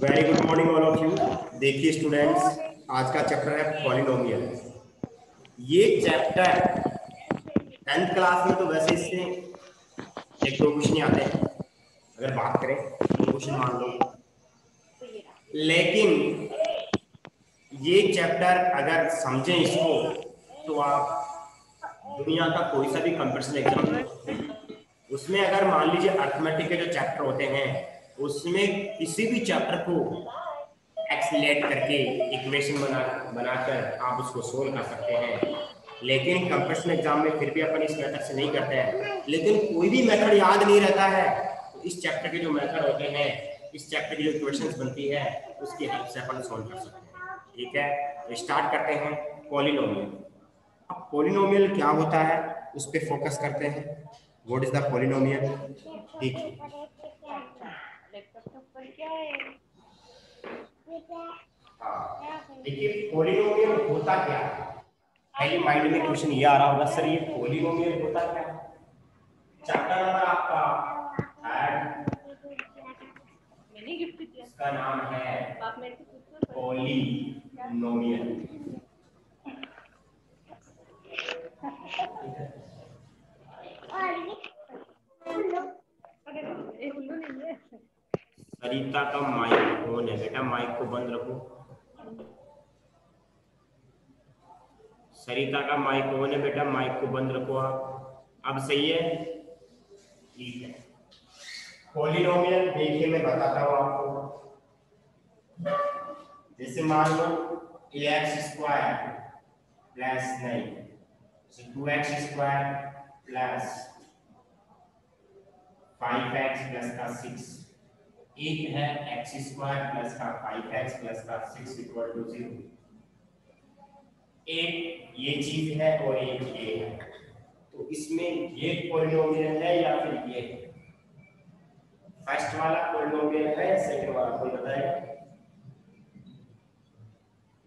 Very good morning all of you. देखिए students, आज का चैप्टर है पॉलिनोमियल। ये चैप्टर 10th क्लास में तो वैसे इससे एक दो क्वेश्चन आते हैं, अगर बात करें 2 क्वेश्चन मान लो, लेकिन ये चैप्टर अगर समझें इसको तो आप दुनिया का कोई सा भी कंपटीशन एग्जाम में, उसमें अगर मान लीजिए अर्थमेटिक के जो चैप्टर होते हैं उसमें किसी भी चैप्टर को एक्सलेट करके इक्वेशन बनाकर आप उसको सोल्व कर सकते हैं। लेकिन कंपटीशन एग्जाम में फिर भी अपन इस मेथड से नहीं करते हैं, लेकिन कोई भी मेथड याद नहीं रहता है तो इस चैप्टर के जो मेथड होते हैं, इस चैप्टर की जो इक्वेशंस बनती है उसकी हेल्प से अपन सोल्व कर सकते हैं। ठीक है, तो स्टार्ट करते हैं पॉलिनोमियल। अब पॉलिनोमियल क्या होता है उस पर फोकस करते हैं। What is the polynomial? देखिए देखिए पॉलिनोमियल होता क्या है। पहले माइंड में क्वेश्चन ये आ रहा होगा, सर ये पॉलिनोमियल होता क्या है। चैप्टर नंबर आपका थर्ड, इसका नाम है पॉलिनोमियल। सरिता का माइक ऑन है बेटा, माइक को बंद रखो। सरिता का माइक ऑन है बेटा, माइक को बंद रखो आप। अब सही है, ठीक है। पॉलिनोमियल देखिए मैं बताता हूं आपको। जैसे मान लो ax² plus 9, 2x² plus 5x plus का 6, एक है x² प्लस का 5x प्लस का 6 इक्वल टू 0। एक ये चीज है और एक ये है, तो इसमें ये पॉलिनोमियल है या फिर ये है? फर्स्ट वाला पॉलिनोमियल है या सेकंड वाला, कोई बताएगा?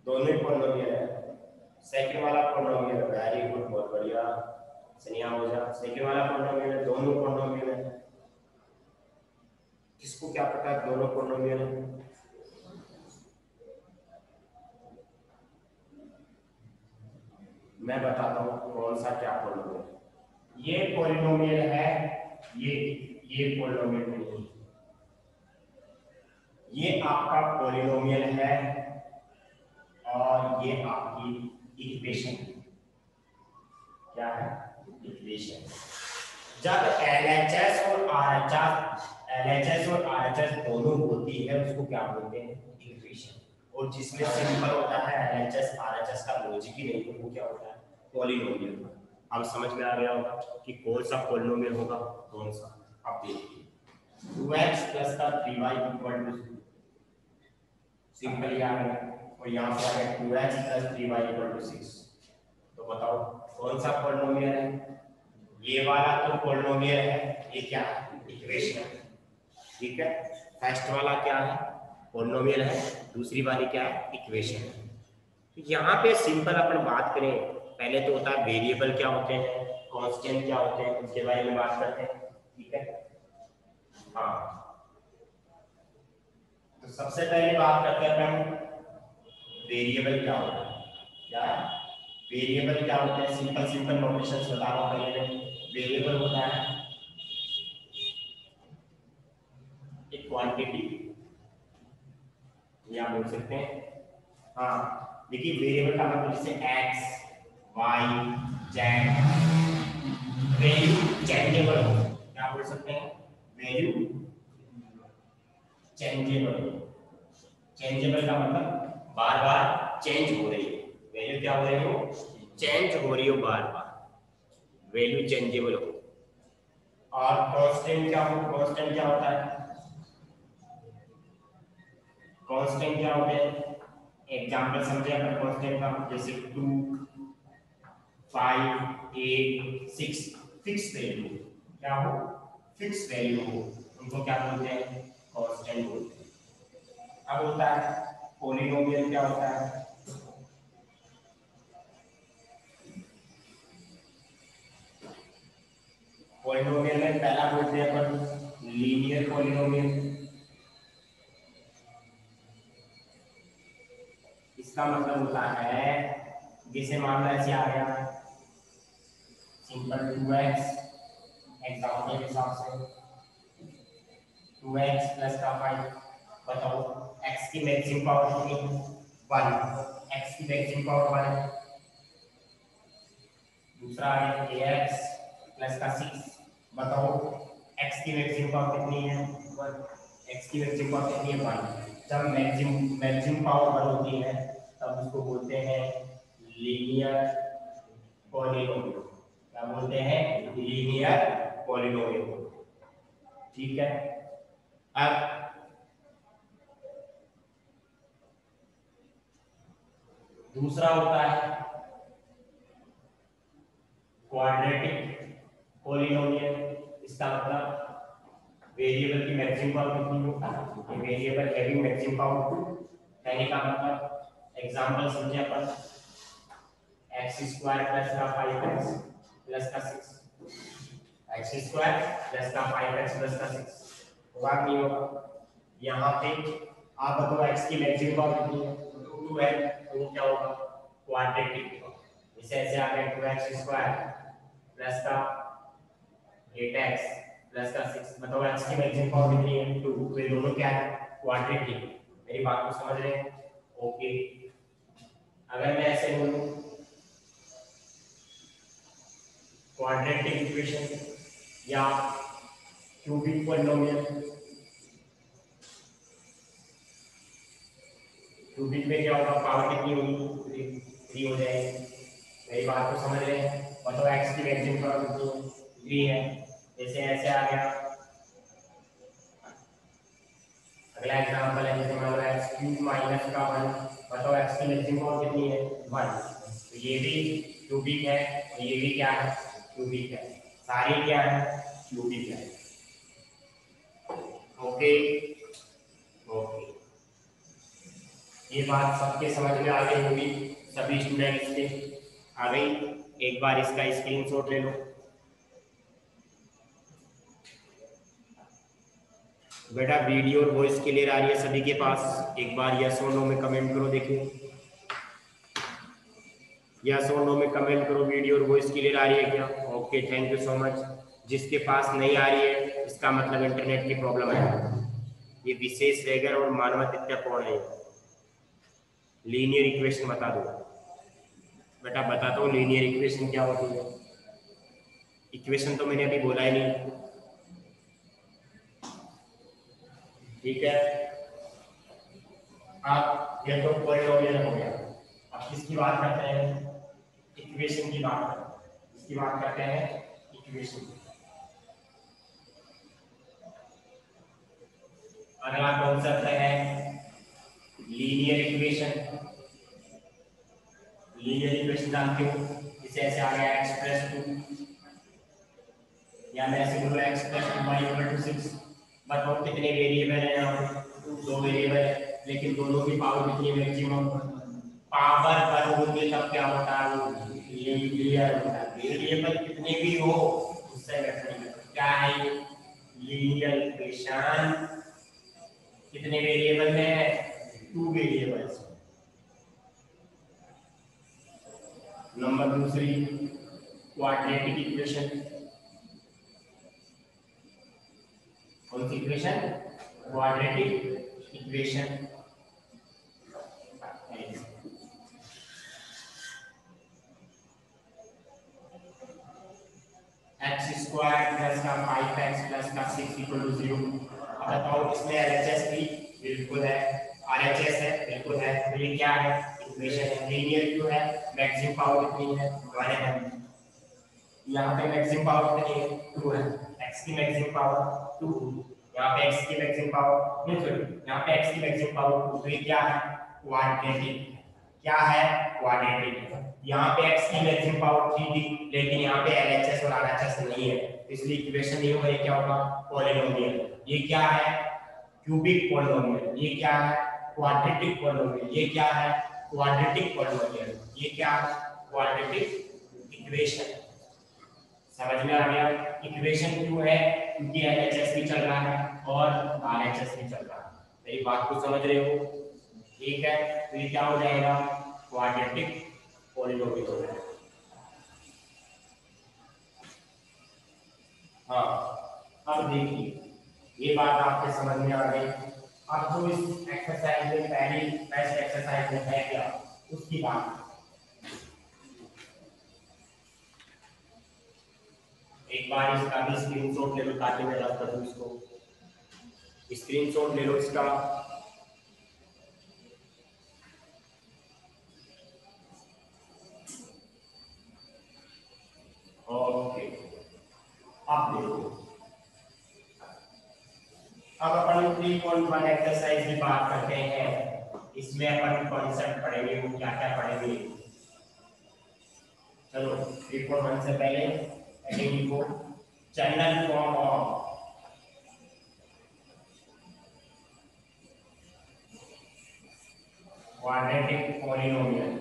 दोनों ही पॉलिनोमियल है। सेकंड वाला पॉलिनोमियल, वेरी गुड, बहुत बढ़िया सनिया हो जा। सेकंड वाला पॉलिनोमियल है, दोनों पॉलिनोमियल है। किसको क्या पता है दोनों पॉलिनोमियल है? मैं बताता हूं कौन सा क्या पॉलिनोमियल। ये पॉलिनोमियल है, ये पॉलिनोमियल नहीं है। ये आपका पॉलिनोमियल है और ये आपकी इक्वेशन क्या है? इक्वेशन। जब LHS और RHS दोनों होती है उसको क्या बोलते हैं? इक्वेशन। और जिसमें सिंपल होता है LHS RHS का लॉजिक ही नहीं तो वो क्या होता है? पॉलिनोमियल। अब समझ में आ गया होगा कि कौन सा पॉलिनोमियल होगा कौन सा। अब देखिए 2x प्लस का 3y इक्वल टू 0, सिंपल ही आ गया। और यहाँ पे आ गया 2x plus 3y equal to 6। तो बताओ कौन सा पॉलिनोमियल है? ये वाला तो पॉलिनोमियल है, ये क्या है? इक्वेशन। ठीक है, फर्स्ट वाला क्या है? पॉलिनोमियल है, दूसरी वाली क्या है? इक्वेशन। यहाँ पे सिंपल अपन बात करें, पहले तो होता है वेरिएबल क्या होते हैं, कांस्टेंट क्या होते हैं, उसके बारे में बात करते हैं। ठीक है, हाँ तो सबसे पहले बात करते हैं अपन वेरिएबल क्या होता है। क्या वेरिएबल क्या होते हैं? सिंपल नोटेशंस बता रहा हूं पहले। वेरिएबल होता है एक क्वांटिटी, या बोल सकते हैं, हाँ देखिए वेरिएबल का मतलब जैसे x, y, z, value changeable हो, क्या बोल सकते हैं? Value changeable. चेंजेबल का मतलब बार बार चेंज हो रही है, वैल्यू क्या हो रही हो? चेंज हो रही हो बार बार, वैल्यू चेंजेबल हो। और कांस्टेंट क्या हो? कांस्टेंट क्या होता है? कांस्टेंट क्या होते हैं? एग्जांपल समझे अपन कांस्टेंट का, जैसे 2, 5, 8, 6 फिक्स वैल्यू। क्या हो? फिक्स वैल्यू हो, उनको क्या बोलते हैं? कांस्टेंट बोलते हैं। अब होता है पॉलिनोमियल। क्या होता है? पॉलिनोमियल में पहला बोलते हैं अपन लीनियर पॉलिनोमियल। इसका मतलब होता है, जैसे मामला ऐसे आ गया सिंपल 2x, एग्जाम्पल के हिसाब से 2x प्लस का 5, बताओ x की मैक्सिमम पावर कितनी है 1, x की मैक्सिमम पावर 1 है। दूसरा आ गया ax प्लस का 6, बताओ x की मैक्सिमम पावर कितनी है 1, x की मैक्सिमम पावर कितनी है 1। जब मैक्सिमम पावर 1 होती है तब उसको बोलते हैं लीनियर पॉलिनोमियल। क्या बोलते हैं? Linear polynomial. ठीक है। अब दूसरा होता है क्वाड्रेटिक पॉलिनोमियल। इसका मतलब वेरिएबल की मैक्सिमम पावर कितनी हो, ये वेरिएबल हैविंग मैक्सिमम पावर 2। कहने का मतलब एग्जांपल समझे अपन, x² प्लस का 5x प्लस का 6, x² प्लस का 5x प्लस का 6 होगा नहीं होगा? यहाँ पे आप बताओ x की मैक्सिमम पावर कितनी है 2 है, तो वो क्या होगा क्वाड्रेटिक। इसे ऐसे आ गया 2x² प्लस का 8x प्लस का 6, बताओ x की मैक्सिमम पावर कितनी है 2, तो ये दोनों क्या है क्वाड्रेटिक। मेरी बात को समझ रहे हैं? ओके। अगर मैं ऐसे बोलूं क्वाड्रेटिक इक्वेशन या क्यूबिक पॉलिनोमियल, क्यूबिक में क्या होगा पावर कितनी होगी 3 हो जाएगी। मेरी बात को समझ रहे हैं? बताओ x की मैक्सिमम पावर कितनी है 3 है। जैसे ऐसे आ गया अगला एग्जांपल है, जैसे मान लो x³ माइनस का 1, बताओ x की मैक्सिमम पावर कितनी है 1। तो ये भी क्यूबिक है और ये भी क्या है क्यूबिक है, सारी क्या है क्यूबिक है। ओके ओके, ये बात सबके समझ में आ गई होगी, सभी स्टूडेंट्स के आ गई। एक बार इसका स्क्रीनशॉट ले लो बेटा। वीडियो और वॉइस क्लियर आ रही है सभी के पास? एक बार यस और नो में कमेंट करो, देखिए यस और नो में कमेंट करो, वीडियो और वॉइस क्लियर आ रही है क्या? Okay, thank you so much. जिसके पास नहीं आ रही है इसका मतलब इंटरनेट की प्रॉब्लम है। ये विशेष रेगर और मानवतापूर्ण है। लीनियर इक्वेशन बता दो बेटा, बताता हूँ लीनियर इक्वेशन क्या होती है। इक्वेशन तो मैंने अभी बोला ही नहीं, ठीक है। अब ये तो पॉलिनोमियल हो गया। अब किसकी बात करते हैं? इक्वेशन की बात करते हैं। इसकी बात करते हैं इक्वेशन। अगला कॉन्सेप्ट है लीनियर इक्वेशन। लीनियर इक्वेशन जानते हो? इसे ऐसे आ गया x+2 या मैं ऐसे बोलूँ x+2y = 6। बताओ कितने वेरिएबल है यहाँ पे? 2 वेरिएबल है, लेकिन दोनों की पावर कितनी है मैक्सिमम? पावर पर होती है तब क्या होता है वो लीनियर होता है। वेरिएबल कितने भी हो उससे मैटर नहीं करता। क्या है ये लीनियर इक्वेशन? कितने वेरिएबल में? 2 वेरिएबल्स। नंबर दूसरी क्वाड्रेटिक इक्वेशन। कौन सी equation? Quadratic equation. x² plus का 5x प्लस का 6 = 0। अब बताओ इसमें LHS भी बिल्कुल है, RHS है बिल्कुल है। तो ये क्या है? इक्वेशन है। लीनियर क्यों है? मैक्सिमम पावर कितनी है 1 है। यहाँ पे मैक्सिमम पावर कितनी है 2 है। x की मैक्सिमम पावर 2, यहाँ पे x की मैक्सिमम पावर नहीं, सॉरी यहाँ पे x की मैक्सिमम पावर 2। तो ये क्या है? क्वाड्रेटिक। क्या है? क्वाड्रेटिक। यहाँ पे x की मैक्सिमम पावर 3 थी, लेकिन यहाँ पे LHS और RHS नहीं है, इसलिए इक्वेशन नहीं होगा। ये क्या होगा? पॉलिनोमियल। ये क्या है? Cubic polynomial. ये क्या है? Quadratic polynomial. ये क्या है? Quadratic polynomial. ये क्या? Quadratic equation. समझ में आ गया? इक्वेशन क्यों है? क्योंकि LHS भी चल रहा है और RHS भी चल रहा है। मेरी बात को समझ रहे हो? ठीक है, तो ये क्या हो जाएगा, क्वाड्रेटिक पॉलिनोमियल हो जाएगा। हाँ, अब देखिए ये बात आपके समझ में आ गई। अब जो इस एक्सरसाइज में पहली बेस्ट एक्सरसाइज में है क्या, उसकी बात एक बार इसका भी स्क्रीनशॉट ले लो ताकि मैं रख दूं इसको। स्क्रीनशॉट ले लो इसका। ओके, अब देखो, अब अपन 3.1 एक्सरसाइज की बात करते हैं। इसमें अपन कॉन्सेप्ट पढ़ेंगे, वो क्या क्या पढ़ेंगे। चलो 3.1 से पहले हेडिंग लिखो, general form of quadratic polynomial.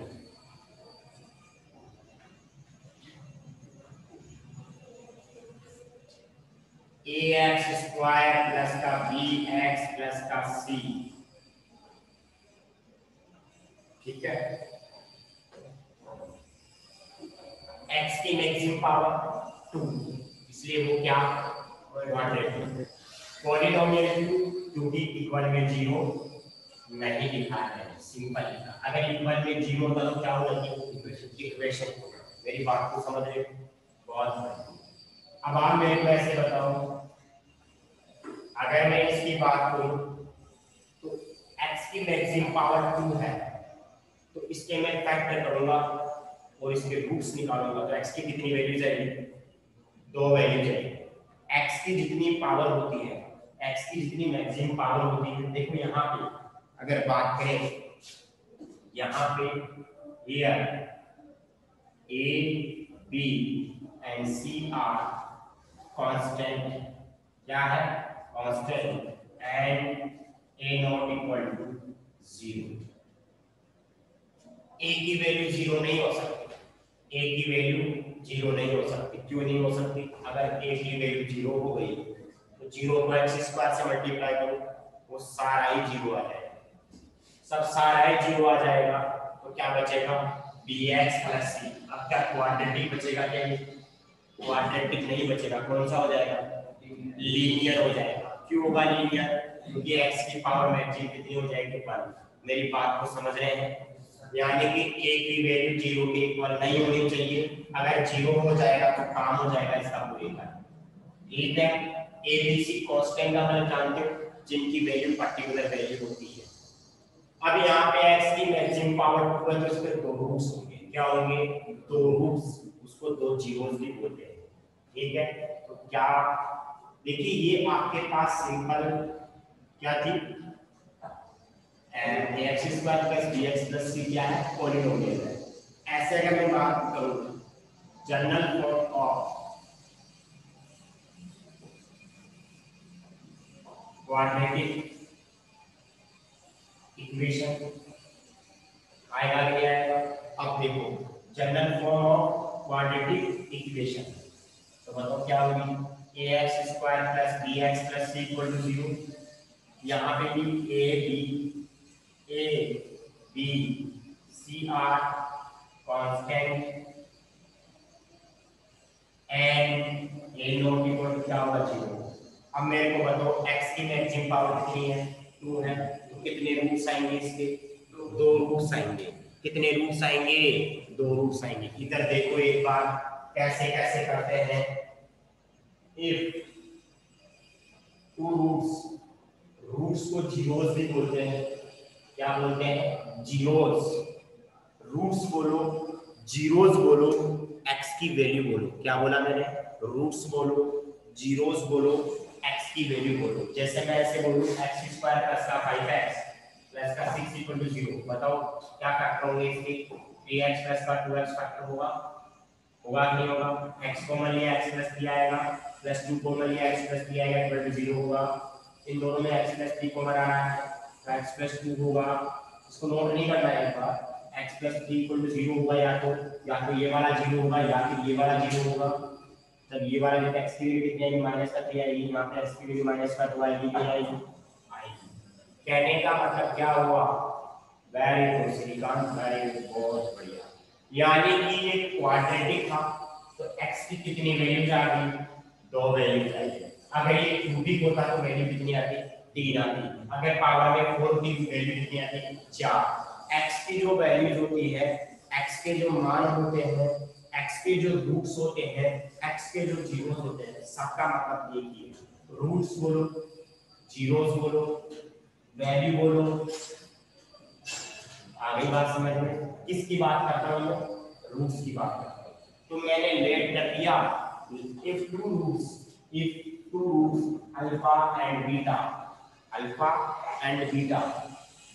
ax square plus का bx प्लस का c, ठीक है। x की मैक्सिमम पावर 2, इसलिए वो क्या क्वाड्रेटिक पॉलिनोमियल क्योंकि इक्वल में 0 नहीं लिखा है, सिंपल लिखा। अगर इक्वल में 0 होता तो क्या हो जाती इक्वेशन। मेरी बात को समझ रहे हो, बहुत बढ़िया। अब आप मेरे को ऐसे बताओ, अगर मैं इसकी बात करूं तो x की मैक्सिमम पावर 2 है, तो इसके मैं फैक्टर करूंगा और इसके रूट्स निकालूंगा, तो x की कितनी वैल्यू जाएगी, 2 वैल्यू जाएगी। x की जितनी पावर होती है, x की जितनी मैक्सिमम पावर होती है, देखो यहाँ पे अगर बात करें, यहाँ पे here a b and c are constant, क्या है constant, and a not equal to 0। a की वैल्यू 0 नहीं हो सकती, a की वैल्यू 0 नहीं हो सकती। क्यों नहीं हो सकती, अगर a की वैल्यू 0 हो गई तो 0 को x स्क्वायर से मल्टीप्लाई करो, वो सारा ही 0 आ जाएगा। सब सारा ही 0 आ जाएगा तो क्या बचेगा, bx प्लस c। अब क्या क्वाड्रेटिक बचेगा, क्या क्वाड्रेटिक नहीं बचेगा, कौन सा हो जाएगा, लीनियर हो जाएगा। क्यों होगा लीनियर, क्योंकि x की पावर मैक्सिमम कितनी हो जाएगी 1। मेरी बात को समझ रहे हैं, यानी कि a की वैल्यू 0 के इक्वल नहीं होनी चाहिए। अगर 0 हो जाएगा तो काम हो जाएगा इसका पूरे का। ठीक है, a b c कांस्टेंट का मतलब जानते हो, जिनकी वैल्यू पर्टिकुलर वैल्यू होती है। अब यहाँ पे x की मैक्सिमम पावर 2 है तो इसके दो रूट्स होंगे, क्या होंगे, दो रूट्स, उसको दो जीरोस भी बोलते हैं। ठीक है, तो क्या देखिए ये आपके पास सिंपल क्या थी, ax square plus bx plus c क्या है, पॉलिनोमियल है। ऐसे अगर मैं बात करूं general form of quadratic equation आएगा, क्या आएगा। अब देखो general form of quadratic equation, तो बताओ क्या होगी, ax square plus bx plus c equal to 0। यहाँ पे भी a b c r constant and a not equal to क्या होगा 0। अब मेरे को बताओ x की मैक्सिमम पावर कितनी है, 2 है, तो कितने रूट्स आएंगे इसके, 2 रूट्स आएंगे। कितने रूट्स आएंगे, 2 रूट्स आएंगे। इधर देखो एक बार कैसे कैसे करते हैं। इफ टू रूट्स को जीरोस भी बोलते हैं, क्या बोलते हैं, जीरोस। रूट्स बोलो, जीरोस बोलो, x की वैल्यू बोलो, क्या बोला मैंने, रूट्स बोलो, जीरोस बोलो, x की वैल्यू बोलो। जैसे मैं ऐसे बोलूं x स्क्वायर प्लस का 5x प्लस का 6 इक्वल टू 0, बताओ क्या फैक्टर होंगे इसके, 3x प्लस का 2x फैक्टर होगा, होगा कि नहीं होगा। x कॉमन लिया x प्लस 3 आएगा, प्लस 2 कॉमन लिया x प्लस 3 आएगा, इक्वल टू 0 होगा। इन दोनों में x प्लस 3 कॉमन आ रहा है तो x प्लस 2 होगा। इसको नोट नहीं करना है, एक बार x प्लस 3 इक्वल टू 0 होगा, या तो ये वाला 0 होगा या फिर ये वाला 0 होगा। तब ये वाला जब x की वैल्यू कितनी आएगी, माइनस का 3 आएगी, यहाँ पे x की वैल्यू माइनस का 2 आएगी, क्या आएगी। कहने का मतलब क्या हुआ, very good Shrikant, very good, बहुत बढ़िया। यानी कि ये क्वाड्रेटिक था तो x की कितनी वैल्यूज आ गई? 2 वैल्यूज आई है। अगर ये क्यूबिक होता तो वैल्यू कितनी आती? 3 आती। अगर पावर में 4 की वैल्यू कितनी आती? 4। x की जो वैल्यूज होती है, x के जो मान होते हैं, x के जो रूट्स होते हैं, x के जो जीरोस होते हैं, सबका मतलब एक ही है। रूट्स बोलो, जीरोस बोलो, वैल्यू बोलो, आगे बात समझ में? किसकी बात करता हूं मैं? रूट्स की बात करता हूं। तो मैंने लेट कर दिया if two roots alpha and beta, alpha and beta,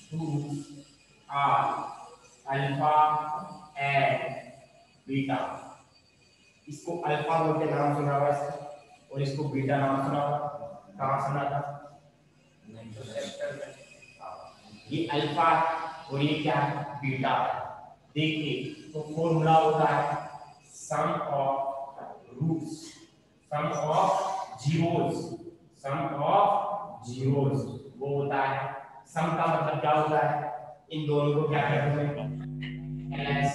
two roots are alpha and beta, इसको अल्फा बोल के नाम सुना हुआ है और इसको बीटा नाम सुना हुआ। कहाँ सुना था? ये अल्फा और ये क्या है? बीटा। देखिए तो फॉर्मूला होता है sum of roots, sum of zeros, sum of zeros, वो होता है। सम का मतलब क्या होता है? इन दोनों को क्या कहते हैं? एलएस,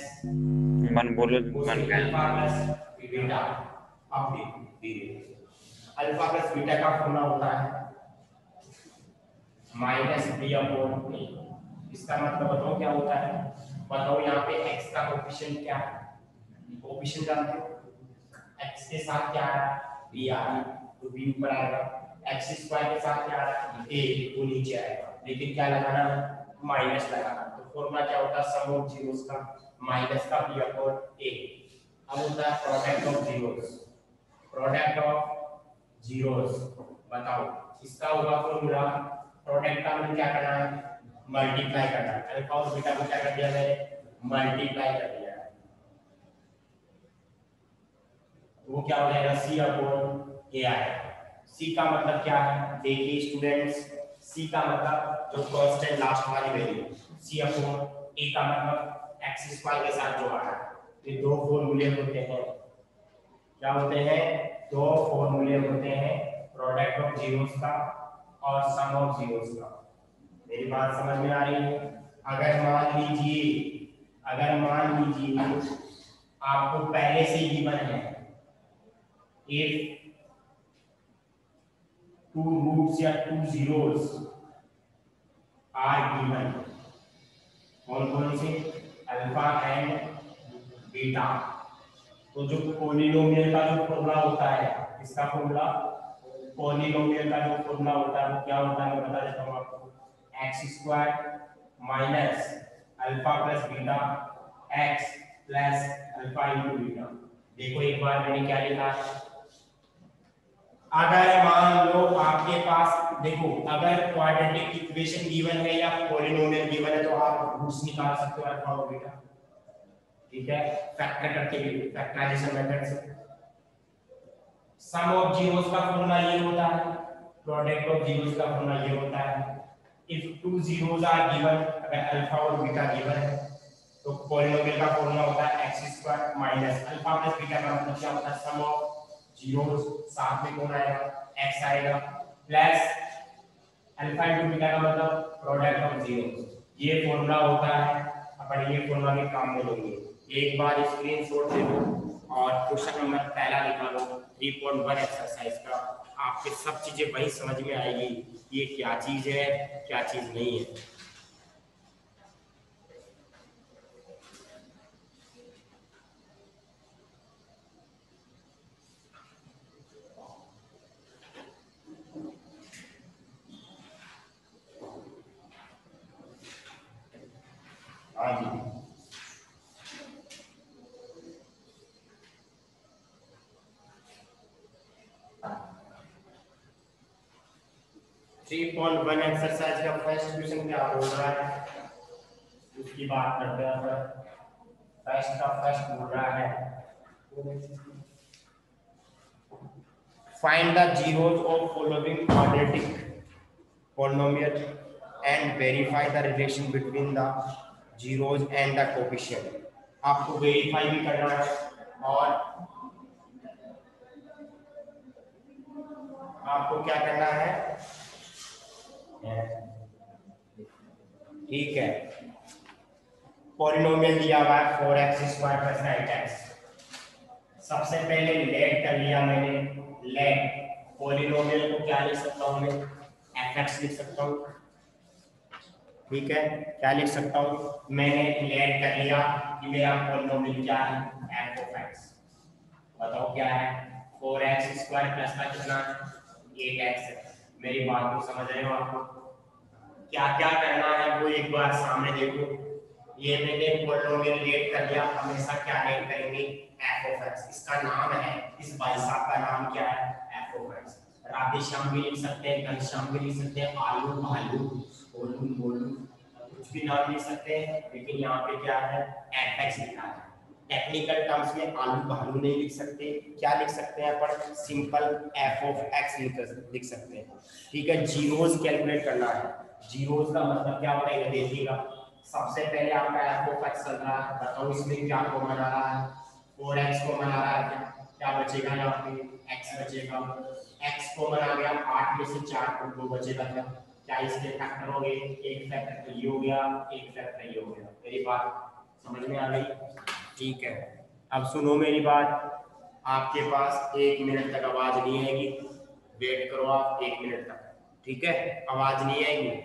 मन बोलो मन का अल्फा प्लस बीटा। अब देखिए अल्फा प्लस बीटा का फॉर्मूला होता है -b/a। इसका मतलब बताओ क्या होता है? बताओ यहाँ पे x का कोएफिशिएंट क्या है? कोएफिशिएंट जानते हो? x के साथ क्या है? b आ रही, तो b ऊपर आएगा। x स्क्वायर के साथ क्या आ रहा है? a, वो नीचे आएगा। लेकिन क्या लगाना है? माइनस लगाना। तो फॉर्मूला क्या होता है? सम ऑफ जीरोस का माइनस का b/a। अब होता है product of zeros, product of zeros. बताओ इसका होगा फॉर्मूला, प्रोडक्ट का मतलब क्या करना है? मल्टीप्लाई करना है। अल्फा और बीटा को क्या कर दिया मैंने? मल्टीप्लाई कर दिया है। वो क्या हो जाएगा? c/a आएगा। c का मतलब क्या है? देखिए स्टूडेंट्स, c का मतलब जो कांस्टेंट लास्ट वाली वैल्यू, c/a का मतलब x² के साथ जो आ रहा है। ये दो फॉर्मूले होते हैं। क्या होते हैं? दो फॉर्मूले होते हैं, प्रोडक्ट ऑफ जीरोस का और सम ऑफ जीरोस का। मेरी बात समझ में आ रही है? अगर मान लीजिए आपको पहले से ही गिवन है if two roots या two zeros are given, कौन कौन से? Alpha and beta. तो जो पॉलिनोमियल का जो फॉर्मूला होता है, इसका फॉर्मूला, पॉलिनोमियल का जो फॉर्मूला होता है वो क्या होता है? मैं बता देता हूँ आपको। x² minus alpha plus beta x plus alpha into beta. देखो एक बार मैंने क्या लिखा है? अगर मान लो आपके पास, देखो अगर क्वाड्रेटिक इक्वेशन गिवन है या पॉलिनोमियल गिवन है तो आप रूट्स निकाल सकते हो अल्फा और बीटा। ठीक है, फैक्टर करके भी, फैक्टराइजेशन मेथड से। सम ऑफ जीरोस का फॉर्मूला ये होता है, प्रोडक्ट ऑफ जीरोस का फॉर्मूला ये होता है। If two zeros are given, अगर अल्फा और बीटा गिवन है तो पॉलिनोमियल का फॉर्मूला होता है x² minus alpha plus beta का मतलब क्या होता है? सम ऑफ जीरोस, साथ में कौन आएगा? x आएगा, प्लस अल्फा इंटू बीटा का मतलब प्रोडक्ट ऑफ जीरोस। ये फॉर्मूला होता है, अपन ये फॉर्मूला के काम में लेंगे। एक बार स्क्रीनशॉट ले लो और क्वेश्चन नंबर पहला निकालो 3.1 एक्सरसाइज का। आपके सब चीजें वही समझ में आएगी, ये क्या चीज है क्या चीज नहीं है। हाँ जी, 3.1 एक्सरसाइज का फर्स्ट क्वेश्चन क्या बोल रहा है उसकी बात करते हैं। फर्स्ट बोल रहा है find the zeros of following quadratic polynomial and verify the relation between the zeros and the coefficient। आपको वेरीफाई भी करना है और आपको क्या करना है? ठीक है, पॉलिनोमियल दिया हुआ है 4x² + 9x। सबसे पहले लेट कर लिया मैंने, लेट पॉलिनोमियल को क्या लिख सकता हूं मैं, fx लिख सकता हूं, ठीक है। क्या लिख सकता हूं, मैंने लेट कर लिया कि मेरा पॉलिनोमियल क्या है, f(x). बताओ क्या है, 4x² प्लस का कितना, 8x है। मेरी बात को समझ रहे हो आप, क्या क्या करना है वो एक बार सामने देखो। ये मैंने पॉलिनोमियल लेट कर लिया, हमेशा क्या लेट करेंगे, f(x). इसका नाम है, इस भाई साहब का नाम क्या है, f(x). राधे श्याम भी लिख सकते हैं, घनश्याम भी लिख सकते हैं, आलू भालू बोलू बोलू कुछ भी नाम लिख सकते हैं, लेकिन यहाँ पे क्या है, f(x) लिखा है। टेक्निकल टर्म्स में आलू भालू नहीं लिख सकते, क्या लिख सकते हैं अपन, सिंपल f(x) लिख सकते हैं, ठीक है। जीरोस कैलकुलेट करना है, जीरोस का मतलब क्या होता है देखिएगा। सबसे पहले आपका f(x) चल रहा है, बताओ इसमें क्या कॉमन आ रहा है, 4x कॉमन आ रहा है, क्या बचेगा यहाँ पे, x बचेगा, x कॉमन आ गया, 8 में से 4 को 2 बचेगा, क्या इसके फैक्टर हो गए, एक फैक्टर तो ये हो गया, एक फैक्टर ये हो गया। मेरी बात समझ में आ गई, ठीक है। अब सुनो मेरी बात, आपके पास 1 मिनट तक आवाज नहीं आएगी, वेट करो आप 1 मिनट तक, ठीक है, आवाज नहीं आएगी।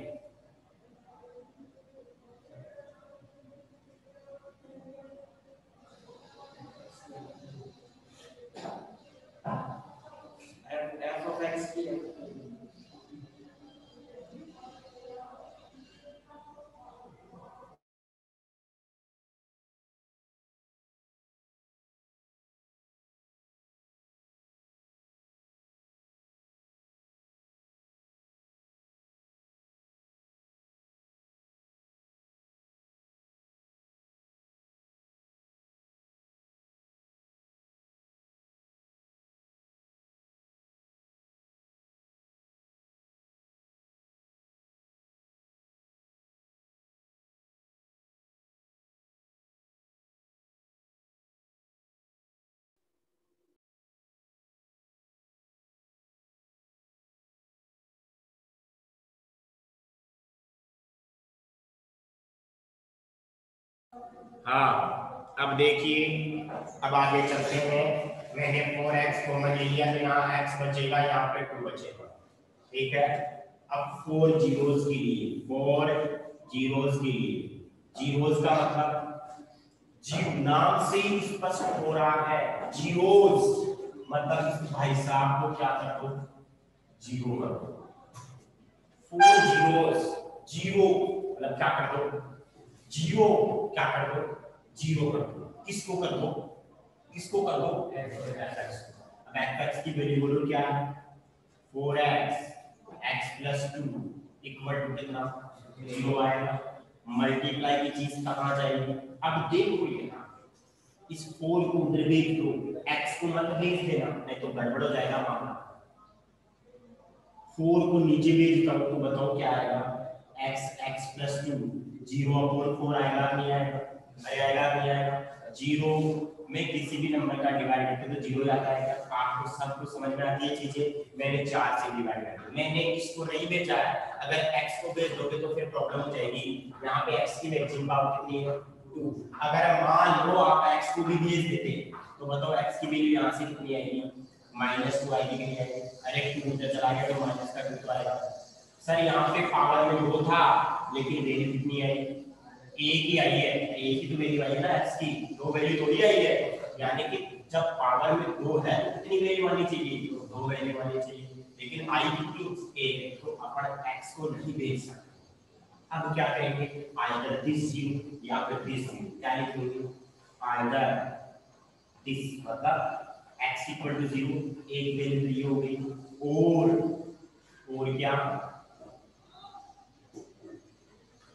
f(x) की हाँ, अब देखिए, अब आगे चलते हैं। मैंने 4x कॉमन ले लिया तो यहाँ x बचेगा, यहाँ पे 2 बचेगा, ठीक है। अब 4 जीरोस के लिए, 4 जीरोस के लिए, जीरोस का मतलब नाम से ही स्पष्ट हो रहा है, जीरोस मतलब भाई साहब को क्या कर दो, जीरो कर दो। 4 जीरोस, जीरो मतलब क्या कर दो, जीरो, क्या कर दो, जीरो कर दो। किसको कर दो, किसको कर दो, fx। अब fx की वैल्यू बोलो क्या है, 4x x + 2 इक्वल टू कितना, 0 आएगा। मल्टीप्लाई की चीज कहां जाएगी, अब देखो ये ना, इस 4 को उधर भेज दो, x को मत भेज देना, नहीं तो गड़बड़ हो जाएगा मामला। 4 को नीचे भेज दो तो बताओ क्या आएगा, x + 2 0/4 आएगा नहीं आएगा, आएगा नहीं आएगा। 0 में किसी भी नंबर का डिवाइड करते तो 0 आता है। आपको सबको समझ में आती है चीजें। मैंने 4 से डिवाइड कर दिया, मैंने इसको नहीं बेचा है। अगर x को बेच दोगे तो फिर प्रॉब्लम हो जाएगी। यहाँ पे x की मैक्सिमम पावर कितनी है, 2। अगर मान लो आप x को भी भेज देते तो बताओ x की वैल्यू यहाँ से कितनी आएगी, -2 आएगी कि नहीं आएगी। अरे 2 उधर चला गया तो माइनस का 2 आएगा। सर यहाँ पे पावर में 2 था लेकिन वैल्यू कितनी आई, एक ही आई है, एक ही तो वैल्यू आई है ना x की, 2 वैल्यू थोड़ी आई है। यानी कि जब पावर में 2 है कितनी वैल्यू आनी चाहिए, 2 वैल्यू आनी चाहिए, लेकिन आई कितनी, एक है, तो अपन x को नहीं भेज सकते। अब क्या करेंगे, आइदर दिस 0 या फिर दिस 0, क्या लिखेंगे, आइदर दिस मतलब x = 0, एक वैल्यू ये हो गई, और क्या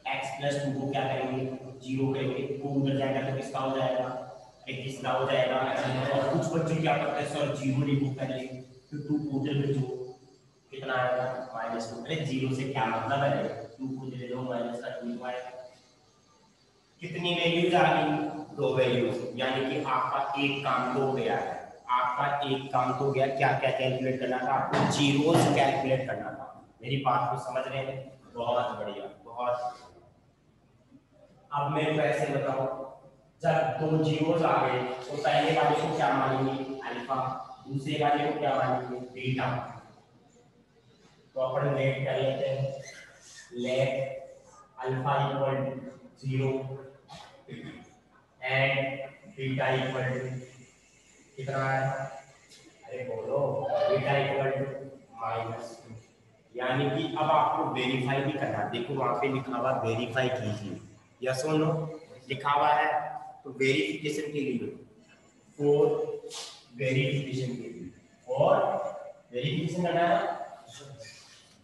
x + 2 को क्या करेंगे, 0 करेंगे, 2 उधर जाएगा तो किसका हो जाएगा, किसका हो जाएगा। और कुछ बच्चे क्या करते हैं, सर 0 लिखो पहले फिर 2 को उधर भेजो, कितना आएगा, -2। अरे 0 से क्या मतलब है, 2 को उधर ले लो, माइनस का 2 आएगा। कितनी वैल्यूज आ गई, 2 वैल्यूज। यानी कि आपका एक काम तो हो गया है, आपका एक काम तो हो गया। क्या क्या कैलकुलेट करना था आपको, जीरोस कैलकुलेट करना था। मेरी बात को समझ रहे हैं, बहुत बढ़िया, बहुत। अब मेरे को ऐसे बताओ, जब दो जीरोस आ गए तो पहले वाले को क्या मानेंगे अल्फा, दूसरे वाले को क्या मानेंगे बीटा। तो अपन लेट कर लेते हैं, let alpha equal to 0 and beta equal to कितना है, अरे बोलो, बीटा इक्वल टू -2। यानी कि अब आपको वेरीफाई भी करना, देखो वहां पे लिखा हुआ वेरीफाई कीजिए, यस और नो लिखा हुआ है, तो वेरिफिकेशन के लिए फॉर वेरिफिकेशन के लिए, और वेरिफिकेशन करना है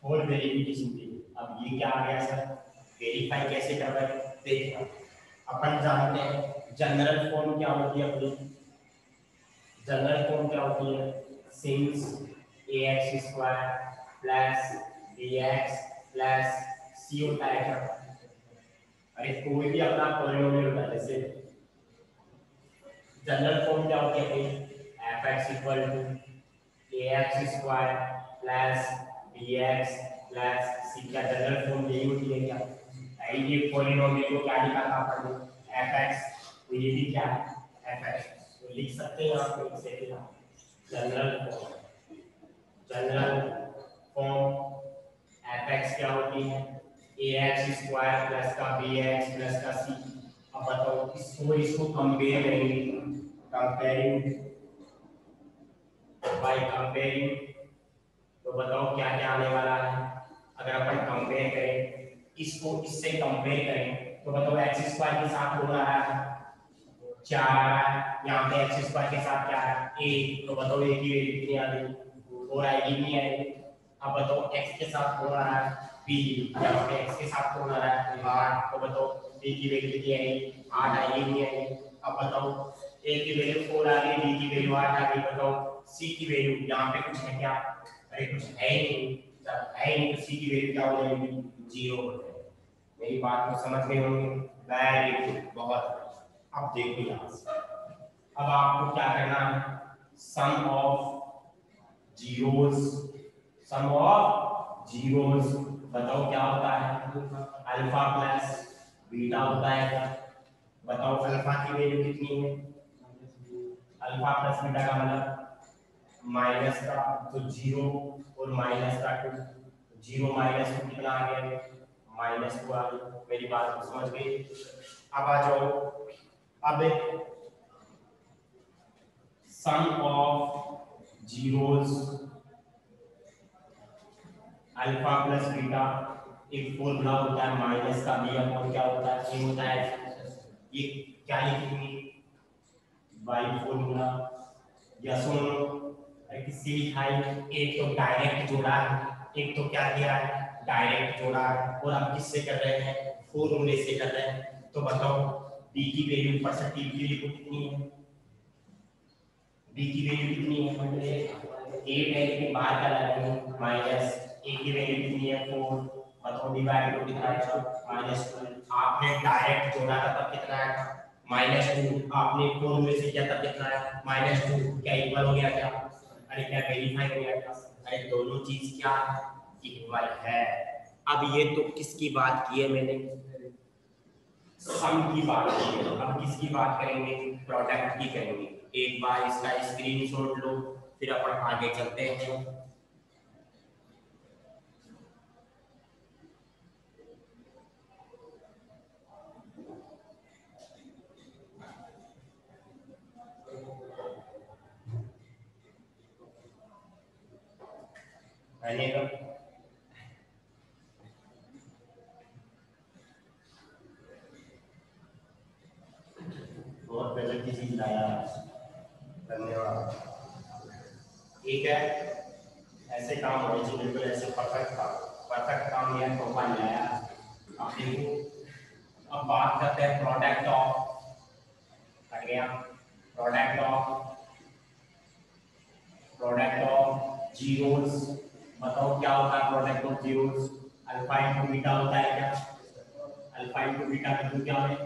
फॉर वेरिफिकेशन के लिए। अब ये क्या आ गया सर, वेरीफाई कैसे कर रहे हैं, देखिए अपन जानते हैं जनरल फॉर्म क्या होती है अपनी, जनरल फॉर्म क्या होती है, since ax² plus bx plus c होता है क्या, अरे कोई भी अपना पॉलिनोमियल होता है, जैसे जनरल फॉर्म क्या होती है अपनी, fx equal to ax² plus bx plus c, क्या जनरल फॉर्म यही होती है क्या, ये पॉलिनोमियल को क्या लिखा था अपन ने fx, तो ये भी क्या है fx, तो लिख सकते हैं आप इसे general form, general form fx क्या होती है ax² प्लस का bx प्लस का c। अब बताओ इसको कंपेयर करेंगे, कंपेयरिंग बाय कंपेयरिंग, तो बताओ क्या क्या आने वाला है, अगर अपन कंपेयर करें इसको इससे कंपेयर करें तो बताओ x² के साथ कौन आ रहा है 4 आ रहा है, यहाँ पे x² के साथ क्या है a, तो बताओ a की वैल्यू कितनी आ गई 4 आएगी नहीं आएगी। अब बताओ x के साथ कौन आ रहा है b, यहाँ पे x के साथ कौन आ रहा है 8, तो बताओ b की वैल्यू कितनी आएगी 8 आएगी नहीं आएगी। अब बताओ a की वैल्यू 4 आ गई, b की वैल्यू 8 आ गई, बताओ c की वैल्यू यहाँ पे कुछ है क्या, अरे कुछ है ही नहीं, जब है ही नहीं तो c की वैल्यू क्या हो जाएगी 0 हो जाएगी। मेरी बात को समझ गए होंगे, वेरी गुड, बहुत। अब देखो यहाँ से, अब आपको क्या करना है, sum of zeros, sum of zeros बताओ क्या होता है अल्फा प्लस बीटा होता है, बताओ अल्फा की वैल्यू कितनी है, अल्फा प्लस बीटा का मतलब माइनस का तो 0 और माइनस का 2, 0 माइनस 2 कितना आ गया -2 आ गया। मेरी बात को समझ गए। अब आ जाओ, अब sum of zeros alpha plus beta, एक फॉर्मूला होता है माइनस का बी अपॉन क्या होता है ए होता है, ये क्या लिखेंगे बाई फॉर्मूला, यस और नो, किससे लिखा है, एक तो डायरेक्ट जोड़ा है, एक तो क्या किया है डायरेक्ट जोड़ा है, और आप किससे कर रहे हैं फॉर्मूले से कर रहे हैं। तो बताओ b की वैल्यू ऊपर से t की वैल्यू कितनी है, b की वैल्यू कितनी है 8 है, लेकिन बाहर का लगाएंगे माइनस, a की वैल्यू कितनी है 4, बताओ डिवाइड टू कितना है -2, आपने डायरेक्ट जोड़ा था तब कितना है -2, आपने फॉर्मूले से किया तब कितना है -2, क्या इक्वल हो गया क्या, अरे क्या वेरीफाई हो गया क्या, अरे दोनों चीज क्या इक्वल है। अब ये तो किसकी बात की है मैंने, सम की बात की है, अब किसकी बात करेंगे प्रोडक्ट की करेंगे। एक बार इसका स्क्रीनशॉट लो, फिर अपन आगे चलते हैं। मैंने बहुत गजब की चीज लाया, धन्यवाद। ठीक है, ऐसे काम होने चाहिए बिल्कुल, ऐसे परफेक्ट काम यह प्रोफाइल लाया। अब देखो, अब बात करते हैं प्रोडक्ट ऑफ, कट गया, प्रोडक्ट ऑफ जीरोस, बताओ क्या होता है product of zeros, alpha into beta होता है क्या, अल्फा इनटू बीटा का क्या है,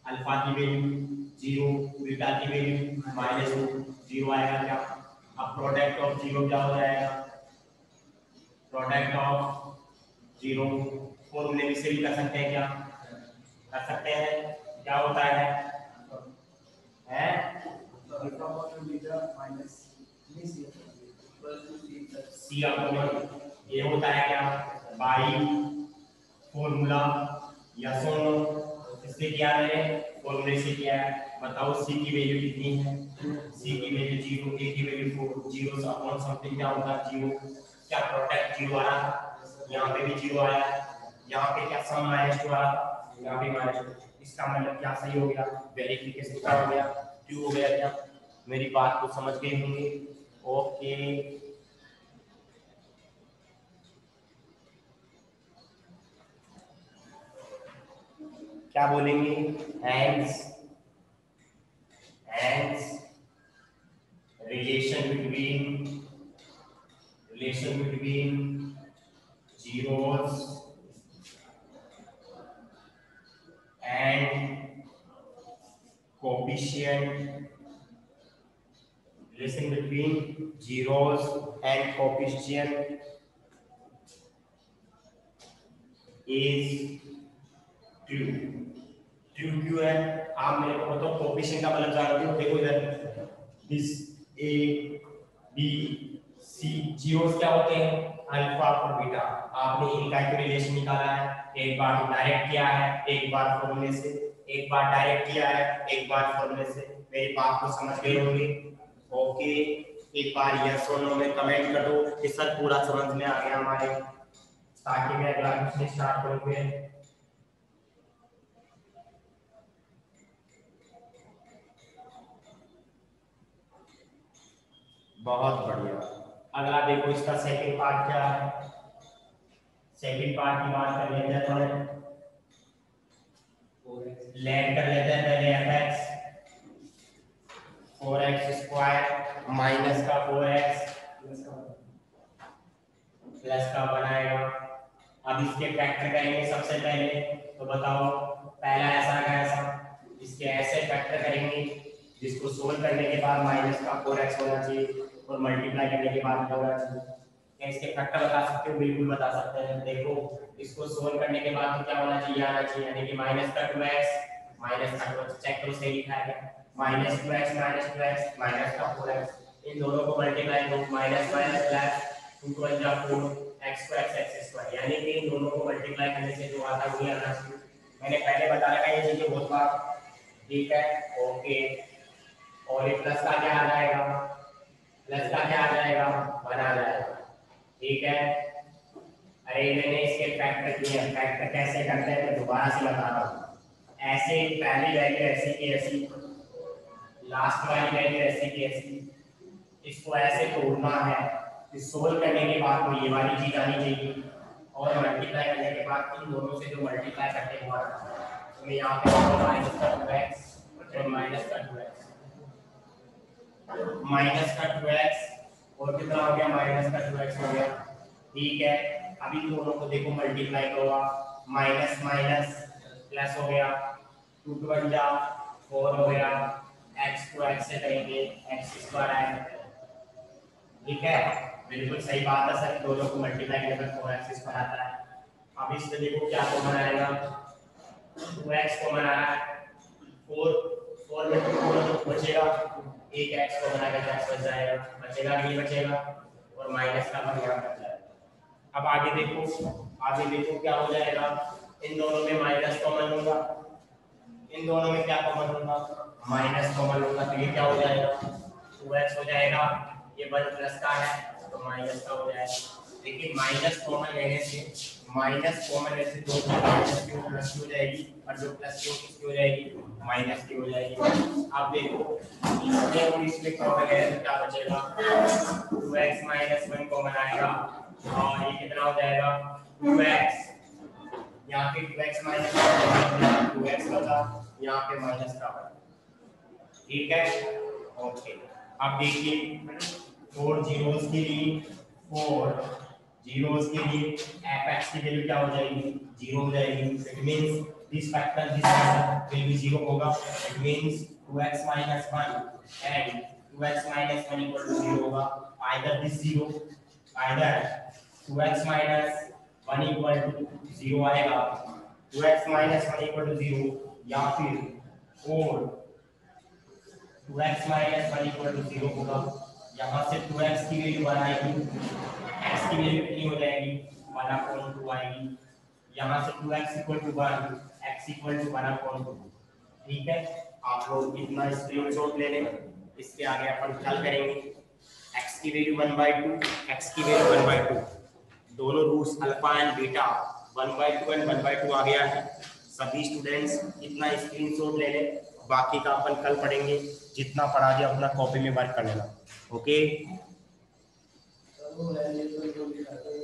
अल्फा की वैल्यू 0, बीटा की वैल्यू -2, 0 आएगा क्या। अब प्रोडक्ट ऑफ जीरो क्या हो जाएगा, प्रोडक्ट ऑफ जीरो फॉर्मूले से भी कर सकते हैं क्या, कर सकते हैं। क्या होता है सी अपॉन ये होता है क्या बाई फॉर्मूला या सोनो इससे क्या है फॉर्मूले से क्या है बताओ सी की वैल्यू कितनी है सी की वैल्यू 0 ए की वैल्यू 4 0 अपॉन समथिंग क्या होगा 0 क्या प्रोडक्ट 0 आ रहा यहाँ पे भी 0 आया यहाँ पे क्या सम -2 आ रहा यहाँ पे -2 इसका मतलब क्या सही हो गया वेरिफिकेशन क्या हो गया ट्रू हो गया क्या मेरी बात को समझ गए होंगे ओके क्या बोलेंगे hence relation between zeros and coefficient relation between zeros and coefficient is true true क्यों है आप मेरे को बताओ कोएफिशिएंट का मतलब जानते हो देखो इधर this A B C zeros क्या होते हैं अल्फा और बीटा आपने इनका एक रिलेशन निकाला है एक बार डायरेक्ट किया है एक बार फॉर्मूले से एक बार डायरेक्ट किया है एक बार फॉर्मूले से मेरी बात को समझ गए होंगे ओके एक बार यस और नो में कमेंट कर दो कि सर पूरा समझ में आ गया हमारे ताकि मैं अगला क्वेश्चन स्टार्ट करूंगा बहुत बढ़िया अगला देखो इसका सेकंड पार्ट क्या है सेकंड पार्ट की बात कर लेते हैं थोड़े लेट कर लेते हैं पहले fx 4x² माइनस का 4x प्लस का बनाएगा अब इसके फैक्टर करेंगे सबसे पहले तो बताओ पहला ऐसा का ऐसा इसके ऐसे फैक्टर करेंगे जिसको सोल्व करने के बाद माइनस का 4x होना चाहिए और मल्टीप्लाई करने के बाद क्या होना चाहिए क्या इसके फैक्टर बता सकते हो बिल्कुल बता सकते हैं देखो इसको सोल्व करने के बाद तो क्या होना चाहिए आना चाहिए यानी कि माइनस का 2x माइनस का 2x चेक करो सही लिखा है माइनस 2x माइनस का 4x इन दोनों को मल्टीप्लाई करो minus minus plus 2 * 4 x² x² यानी कि इन दोनों को मल्टीप्लाई करने से जो आता है वही आना चाहिए मैंने पहले बता रखा है ये चीजें बहुत बार ठीक है ओके और ये प्लस का क्या आ जाएगा प्लस का क्या आ जाएगा 1 आ जाएगा ठीक है अरे मैंने इसके फैक्टर किए फैक्टर कैसे करते हैं मैं दोबारा से बता रहा हूं ऐसे पहली वैल्यू ऐसी की ऐसी लास्ट वाली वैल्यू ऐसी की ऐसी इसको ऐसे तोड़ना है फिर सोल्व करने के बाद तो ये वाली चीज आनी चाहिए और मल्टीप्लाई करने के बाद इन दोनों से जो मल्टीप्लाई करते हुआ तो मैं यहाँ पे माइनस का 2x और माइनस का 2x माइनस का 2x और कितना हो गया माइनस का 2x हो गया ठीक है अब इन दोनों को देखो मल्टीप्लाई करो माइनस माइनस प्लस हो गया 2 * 1 = 4 हो गया x को x से करेंगे x² आएगा ठीक है बिल्कुल सही बात है सर दोनों को मल्टीप्लाई करने पर 4x² आता है अब इससे देखो क्या कॉमन आएगा 2x कॉमन आ रहा है 4 में 4 बचेगा एक x को बनाकर x बच जाएगा बचेगा कि नहीं बचेगा और माइनस का 1 यहाँ बच जाएगा अब आगे देखो क्या हो जाएगा इन दोनों में माइनस कॉमन होगा इन दोनों में क्या कॉमन होगा माइनस कॉमन होगा तो ये क्या हो जाएगा 2x हो जाएगा ये 1 प्लस का है तो माइनस का हो जाएगा लेकिन माइनस कॉमन लेने से दो माइनस की प्लस की हो जाएगी और जो प्लस की किसकी हो जाएगी माइनस की हो जाएगी अब देखो इसमें और इसमें कॉमन है तो क्या बचेगा 2x - 1 कॉमन आएगा और ये कितना हो जाएगा 2x यहाँ पे 2x - 1 2x बचा यहाँ पे माइनस का ठीक है ओके अब देखिए 4 जीरोस के लिए fx की वैल्यू क्या हो जाएगी 0 हो जाएगी it means this factor will be 0 होगा it means 2x - 1 and 2x - 1 = 0 होगा either this 0 either 2x - 1 = 0 आएगा 2x माइनस 1 इक्वल टू 0 या फिर और 2x माइनस 1 इक्वल टू 0 होगा। यहाँ से 2x की वैल्यू 1 आएगी, x की वैल्यू कितनी हो जाएगी 1/2 आएगी। यहाँ से 2x equal to 1, x equal to 1/2। ठीक है, आप लोग इतना स्क्रीनशॉट ले लें। इसके आगे अपन कल करेंगे। x की वैल्यू 1/2, x की वैल्यू 1/2, दोनों roots alpha and beta 1/2 and 1/2 आ गया है। सभी स्टूडेंट्स इतना स्क्रीनशॉट ले लें, बाकी का अपन कल पढ़ेंगे। जितना पढ़ा दिया अपना कॉपी में वर्क कर लेना। Okay,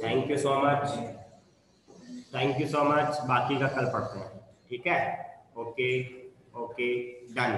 thank you so much, thank you so much. बाकी का कल पढ़ते हैं, ठीक है। Okay okay, done.